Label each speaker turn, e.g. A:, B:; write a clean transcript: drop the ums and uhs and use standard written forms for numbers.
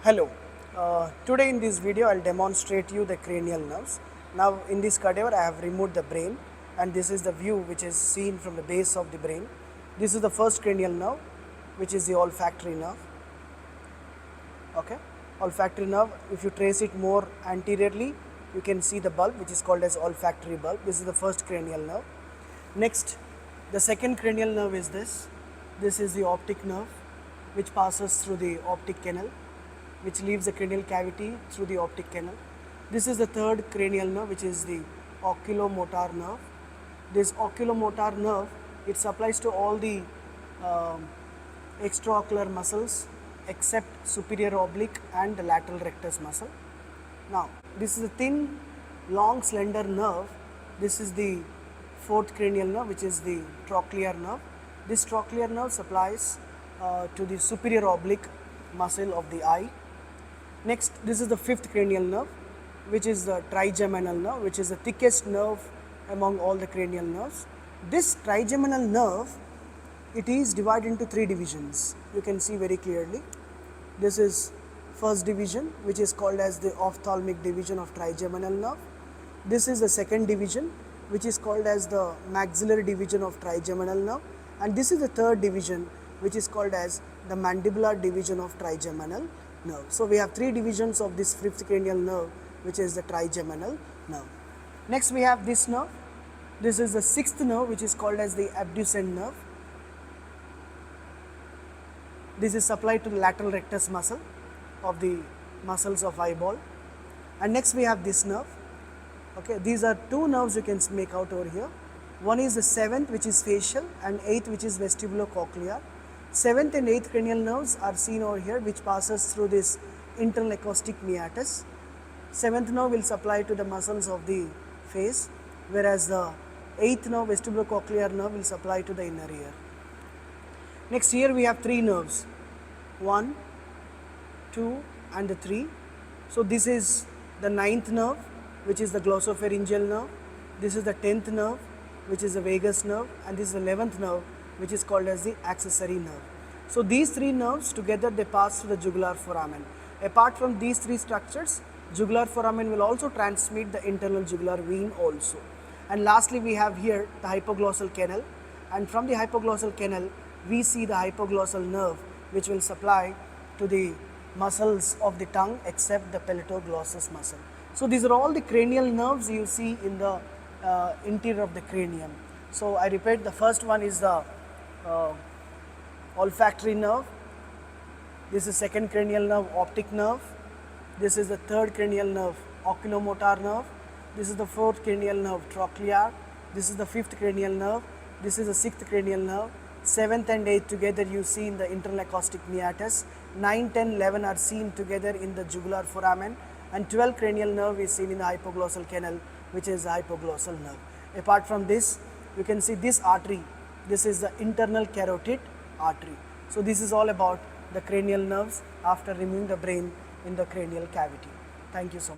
A: Hello. Today in this video I'll demonstrate you the cranial nerves. Now in this cadaver I have removed the brain, and this is the view which is seen from the base of the brain. This is the first cranial nerve, which is the olfactory nerve. Okay. Olfactory nerve, if you trace it more anteriorly, you can see the bulb which is called as olfactory bulb. This is the first cranial nerve. Next, the second cranial nerve is this. This is the optic nerve, which passes through the optic canal, which leaves the cranial cavity through the optic canal. This is the third cranial nerve, which is the oculomotor nerve. This oculomotor nerve, it supplies to all the extraocular muscles except superior oblique and the lateral rectus muscle. Now, this is a thin, long, slender nerve. This is the fourth cranial nerve, which is the trochlear nerve. This trochlear nerve supplies to the superior oblique muscle of the eye. Next, this is the fifth cranial nerve, which is the trigeminal nerve, which is the thickest nerve among all the cranial nerves. This trigeminal nerve, it is divided into three divisions. You can see very clearly. This is first division, which is called as the ophthalmic division of trigeminal nerve. This is the second division, which is called as the maxillary division of trigeminal nerve. And this is the third division, which is called as the mandibular division of trigeminal nerve. So we have three divisions of this fifth cranial nerve, which is the trigeminal nerve. Next we have this nerve. This is the sixth nerve, which is called as the abducent nerve. This is supplied to the lateral rectus muscle of the muscles of eyeball. And next we have this nerve. Okay, these are two nerves you can make out over here. One is the seventh, which is facial, and eighth, which is vestibulocochlear. Seventh and eighth cranial nerves are seen over here, which passes through this internal acoustic meatus. Seventh nerve will supply to the muscles of the face, whereas the eighth nerve, vestibulocochlear nerve, will supply to the inner ear. Next, here we have three nerves, 1, 2 and the 3. So this is the ninth nerve, which is the glossopharyngeal nerve. This is the 10th nerve, which is the vagus nerve, and this is the 11th nerve, which is called as the accessory nerve. So these three nerves together, they pass through the jugular foramen. Apart from these three structures, jugular foramen will also transmit the internal jugular vein also. And lastly, we have here the hypoglossal canal, and from the hypoglossal canal we see the hypoglossal nerve, which will supply to the muscles of the tongue except the palatoglossus muscle. So these are all the cranial nerves you see in the interior of the cranium. So I repeat, the first one is the olfactory nerve. This is second cranial nerve, optic nerve. This is the third cranial nerve, oculomotor nerve. This is the fourth cranial nerve, trochlear. This is the fifth cranial nerve. This is the sixth cranial nerve. 7th and 8th together you see in the internal acoustic meatus. 9, 10, 11 are seen together in the jugular foramen, and 12th cranial nerve is seen in the hypoglossal canal, which is the hypoglossal nerve. Apart from this, you can see this artery. This is the internal carotid artery. So this is all about the cranial nerves after removing the brain in the cranial cavity. Thank you so much.